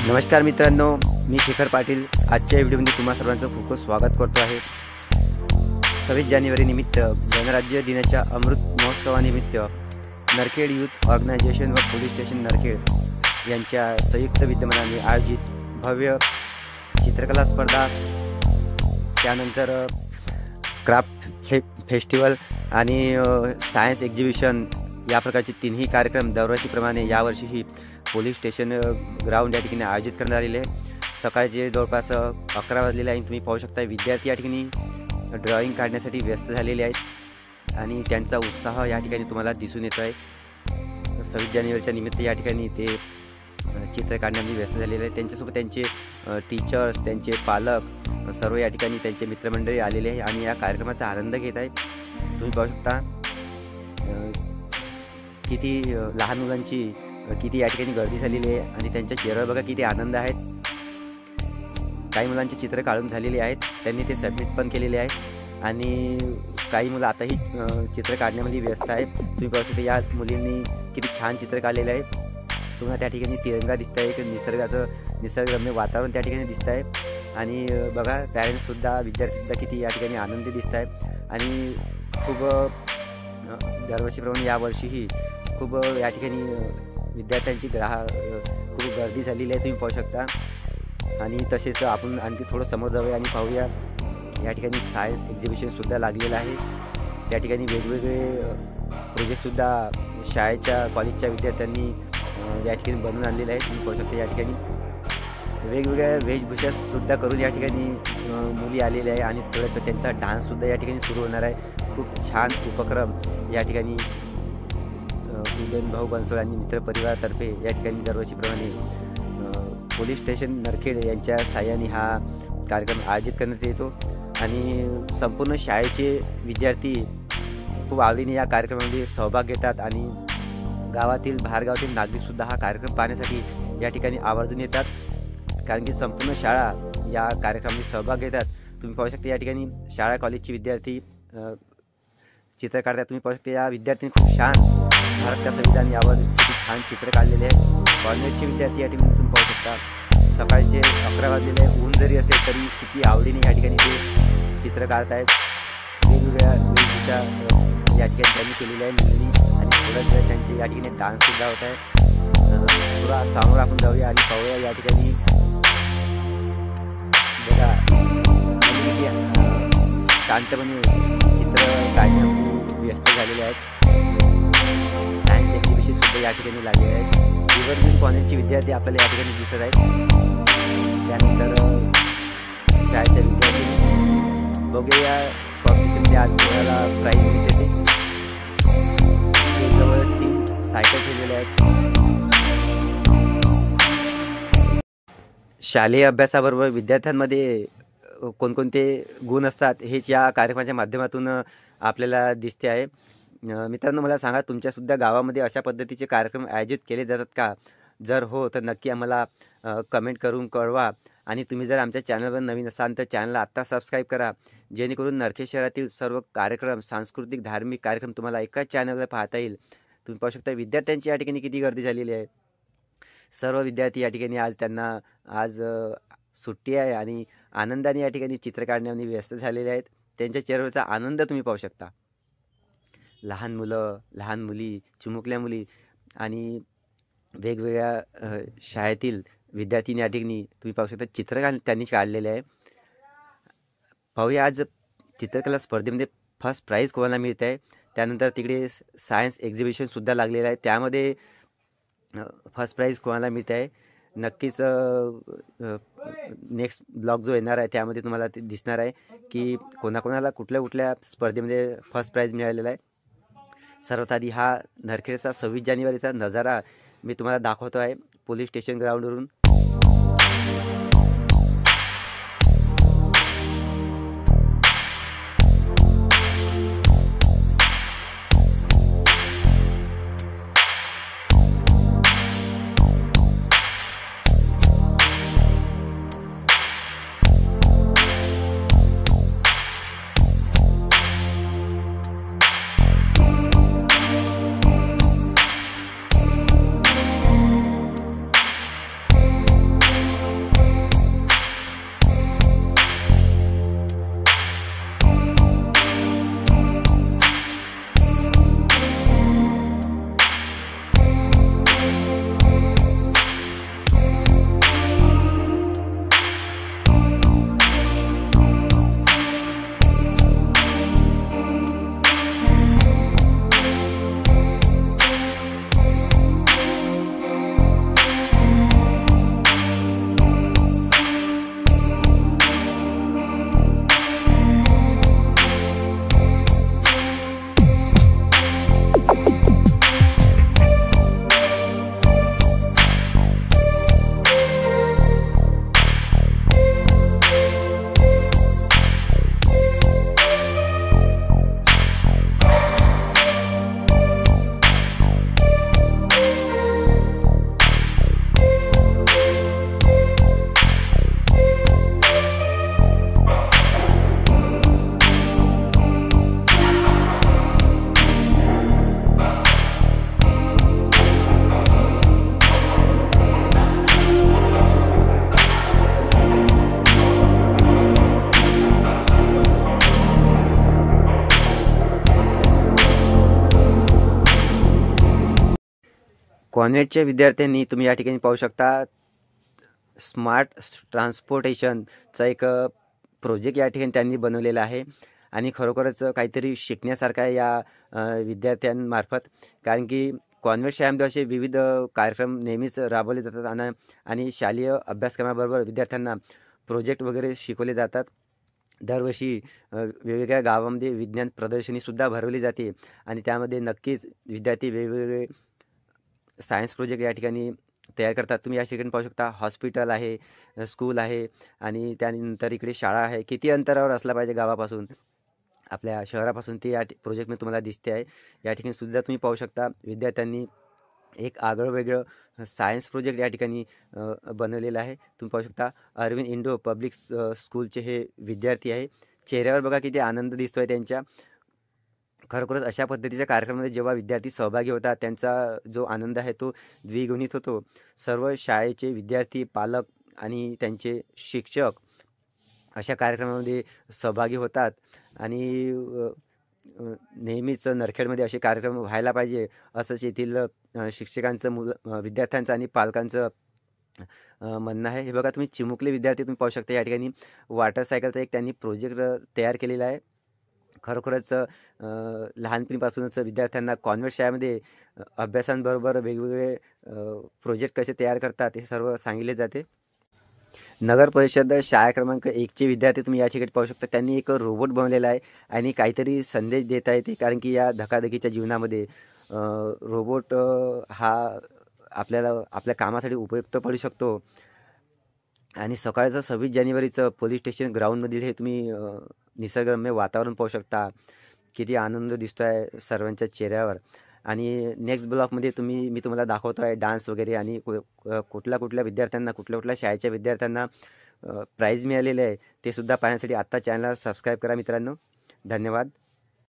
नमस्कार मित्रांनो, मी शेखर पाटील आजच्या व्हिडिओमध्ये तुम्हा सर्वांचं खूप खूप स्वागत करतो आहे। 26 जानेवारी निमित्त गणराज्य दिनाच्या अमृत महोत्सवानिमित्त नरखेड यूथ ऑर्गनायझेशन व पोलीस स्टेशन नरखेड यांच्या संयुक्त विद्यमानाने आयोजित भव्य चित्रकला स्पर्धा, त्यानंतर क्राफ्ट फेस्टिवल आणि सायन्स एक्झिबिशन या प्रकारचे तिन्ही कार्यक्रम दरवर्षीप्रमाणे यावर्षीही पोलीस स्टेशन ग्राउंड या ठिकाणी आयोजित करण्यात आलेले आहे। सकाळचे जवळपास 11 वाजलेले आहे। तुम्ही पाहू शकता विद्यार्थी या ठिकाणी ड्रॉइंग काढण्यासाठी व्यस्त झालेले आहेत आणि त्यांचा उत्साह या ठिकाणी तुम्हाला दिसून येतो आहे। 26 जानेवारीच्या निमित्त या ठिकाणी ते चित्र काढण्यामध्ये व्यस्त झालेले आहेत। त्यांच्यासोबत त्यांचे टीचर्स, त्यांचे पालक सर्व या ठिकाणी त्यांचे मित्रमंडळी आलेले आहे आणि या कार्यक्रमाचा आनंद घेत आहे। तुम्ही पाहू शकता किती लहान मुलांची किती या ठिकाणी गर्दी झालेली आहे आणि त्यांच्या चेहऱ्यावर बघा किती आनंद आहे। काही मुलांचे चित्र काढून झालेले आहेत, त्यांनी ते सबमिट पण केलेले आहे आणि काही मुलं आताही चित्र काढण्यामध्ये व्यस्त आहेत। तुम्ही पाहू शकता या मुलींनी किती छान चित्र काढलेले आहे। तुम्हाला त्या ठिकाणी तिरंगा दिसत आहे, निसर्गरम्य वातावरण त्या ठिकाणी दिसत आहे आणि बघा पॅरेंट्ससुद्धा, विद्यार्थीसुद्धा किती या ठिकाणी आनंदी दिसत आहेत आणि खूप दरवर्षीप्रमाणे यावर्षीही खूप या ठिकाणी विद्यार्थ्यांची खूप गर्दी झालेली आहे, तुम्ही पाहू शकता। आणि तसेच आपण आणखी थोडं समोर जाऊया आणि पाहूया या ठिकाणी सायन्स एक्झिबिशनसुद्धा लागलेलं आहे। त्या ठिकाणी वेगवेगळे प्रोजेक्टसुद्धा शाळेच्या कॉलेजच्या विद्यार्थ्यांनी या ठिकाणी बनवून आणलेले आहेत। तुम्ही पाहू शकता या ठिकाणी वेगवेगळ्या वेशभूषासुद्धा करून या ठिकाणी मुली आलेल्या आहे आणि थोडं त्यांचा डान्ससुद्धा या ठिकाणी सुरू होणार आहे। खूप छान उपक्रम या ठिकाणी उदयन भाऊ बनसोड आणि मित्रपरिवारातर्फे या ठिकाणी दरवर्षीप्रमाणे पोलीस स्टेशन नरखेड यांच्या साहाय्याने हा कार्यक्रम आयोजित करण्यात येतो आणि संपूर्ण शाळेचे विद्यार्थी खूप आवडीने या कार्यक्रमामध्ये सहभाग घेतात आणि गावातील बाहेरगावातील नागरिकसुद्धा हा कार्यक्रम पाहण्यासाठी या ठिकाणी आवर्जून येतात, कारण की संपूर्ण शाळा या कार्यक्रमामध्ये सहभाग घेतात। तुम्ही पाहू शकता या ठिकाणी शाळा कॉलेजचे विद्यार्थी चित्र काढतात। तुम्ही पाहू शकता या विद्यार्थ्यांनी खूप छान भारताच्या संविधान यावर किती छान चित्र काढलेले आहे। कॉलेजचे विद्यार्थी या ठिकाणी तुम्ही पाहू शकता सकाळचे 11 वाजलेले ऊन जरी असेल तरी किती आवडीने या ठिकाणी ते चित्र काढत आहेत। वेगवेगळ्या वेशभूषा या ठिकाणी त्यांनी केलेल्या आहे मुलींनी आणि थोड्याच वेळ त्यांचे या ठिकाणी डान्ससुद्धा होत आहे। थोडा समोर आपण जाऊया आणि पाहूया या ठिकाणी बघा शांतपणे चित्र काढण्यामध्ये व्यस्त झालेले आहेत। सायन्स एक्झिबिशनसुद्धा या ठिकाणी लागले आहेत। रिव्हरव्ह्यू कॉलेजचे विद्यार्थी आपल्याला या ठिकाणी दिसत आहेत। त्यानंतर शाळेच्या विद्यार्थी बघूया कॉम्पिटिशनमध्ये आज कोणाला प्राईज मिळते ते जवळ 3 सायकल ठेवलेल्या आहेत। शालेय अभ्यासाबरोबर विद्यार्थ्यांमध्ये कोणकोणते गुण असतात हेच या कार्यक्रमाच्या माध्यमातून आपल्याला दिसते आहे। मित्रांनो, मला सांगा तुमच्यासुद्धा गावामध्ये अशा पद्धतीचे कार्यक्रम आयोजित केले जातात का? जर हो तर नक्की आम्हाला कमेंट करून कळवा आणि तुम्ही जर आमच्या चॅनलवर नवीन असाल तर चॅनलला आत्ता सबस्क्राईब करा, जेणेकरून नरखेड शहरातील सर्व कार्यक्रम, सांस्कृतिक धार्मिक कार्यक्रम तुम्हाला एकाच चॅनलवर पाहता येईल। तुम्ही पाहू शकता विद्यार्थ्यांची या ठिकाणी किती गर्दी झालेली आहे। सर्व विद्यार्थी या ठिकाणी आज सुट्टी आहे आणि आनंदाने या ठिकाणी चित्र काढण्यामध्ये व्यस्त झालेले आहेत। त्यांच्या चेहऱ्यावरचा आनंद तुम्ही पाहू शकता। लहान मुलं, लहान मुली, चिमुकल्या मुली आणि वेगवेगळ्या शाळेतील विद्यार्थी या ठिकाणी तुम्ही पाहू शकता चित्र त्यांनी काढलेले आहे। पाहूया आज चित्रकला स्पर्धेमध्ये फर्स्ट प्राईज कोणाला मिळत आहे। त्यानंतर तिकडे सायन्स एक्झिबिशनसुद्धा लागलेलं आहे, त्यामध्ये फर्स्ट प्राईज कोणाला मिळत आहे। नक्कीच नेक्स्ट ब्लॉग जो येणार आहे त्यामध्ये तुम्हाला ते दिसणार आहे की कोणाकोणाला कुठल्या स्पर्धेमध्ये फर्स्ट प्राईज मिळालेला आहे। सर्वात आधी हा नरखेडचा 26 जानेवारीचा नजारा मी तुम्हाला दाखवतो आहे पोलीस स्टेशन ग्राउंडवरून। कॉन्व्हेंटच्या विद्यार्थ्यांनी तुम्ही या ठिकाणी पाहू शकता स्मार्ट ट्रान्सपोर्टेशनचा एक प्रोजेक्ट या ठिकाणी त्यांनी बनवलेला आहे आणि खरोखरच काहीतरी शिकण्यासारखं आहे या विद्यार्थ्यांमार्फत. कारण की कॉन्व्हेंट शाळेमध्ये असे विविध कार्यक्रम नेहमीच राबवले जातात आणि शालेय अभ्यासक्रमाबरोबर विद्यार्थ्यांना प्रोजेक्ट वगैरे शिकवले जातात. दरवर्षी वेगवेगळ्या गावामध्ये विज्ञान प्रदर्शनीसुद्धा भरवली जाते आणि त्यामध्ये नक्कीच विद्यार्थी वेगवेगळे सायन्स प्रोजेक्ट या ठिकाणी तयार करतात. तुम्ही या ठिकाणी पाहू शकता हॉस्पिटल आहे, स्कूल आहे आणि त्यानंतर इकडे शाळा आहे. किती अंतरावर असला पाहिजे गावापासून, आपल्या शहरापासून ते या प्रोजेक्टमध्ये तुम्हाला दिसते आहे. या ठिकाणी सुद्धा तुम्ही पाहू शकता विद्यार्थ्यांनी एक आगळं-वेगळं सायन्स प्रोजेक्ट या ठिकाणी बनवलेलं आहे. तुम्ही पाहू शकता अरविंद इंडो पब्लिक स्कूलचे हे विद्यार्थी आहे. चेहऱ्यावर बघा किती आनंद दिसतोय त्यांच्या. खरोखरच अशा पद्धतीच्या कार्यक्रमामध्ये जेव्हा विद्यार्थी सहभागी होतात, त्यांचा जो आनंद आहे तो द्विगुणित होतो. सर्व शाळेचे विद्यार्थी, पालक आणि त्यांचे शिक्षक अशा कार्यक्रमामध्ये सहभागी होतात आणि अ, अ, नेहमीच नरखेडमध्ये असे कार्यक्रम व्हायला पाहिजे, असंच येथील शिक्षकांचं, विद्यार्थ्यांचं आणि पालकांचं म्हणणं आहे. हे बघा तुम्ही चिमुकले विद्यार्थी तुम्ही पाहू शकता या ठिकाणी वॉटर सायकलचा एक त्यांनी प्रोजेक्ट तयार केलेला आहे. खरोखरच लहानपणीपासूनच विद्यार्थ्यांना कॉन्व्हेंट शाळेमध्ये अभ्यासांबरोबर वेगवेगळे प्रोजेक्ट कसे तयार करतात हे सर्व सांगितले जाते. नगर परिषद शाळा क्रमांक 1चे विद्यार्थी तुम्ही या ठिकाणी पाहू शकता. त्यांनी एक रोबोट बनवलेला आहे आणि काहीतरी संदेश देत आहे ते. कारण की या धकाधकीच्या जीवनामध्ये रोबोट हा आपल्याला आपल्या कामासाठी उपयुक्त पडू शकतो. आणि सकाळचं 26 जानेवारीचं पोलीस स्टेशन ग्राउंडमधील हे तुम्ही निसर्गरम्य वातावरण पाहू शकता. किती आनंद दिसतो आहे सर्वांच्या चेहऱ्यावर. आणि नेक्स्ट ब्लॉगमध्ये मी तुम्हाला दाखवतो आहे डान्स वगैरे आणि कुठल्या विद्यार्थ्यांना, कुठल्या शाळेच्या विद्यार्थ्यांना प्राईज मिळालेले आहे, ते सुद्धा पाहण्यासाठी आत्ता चॅनलला सबस्क्राईब करा मित्रांनो. धन्यवाद.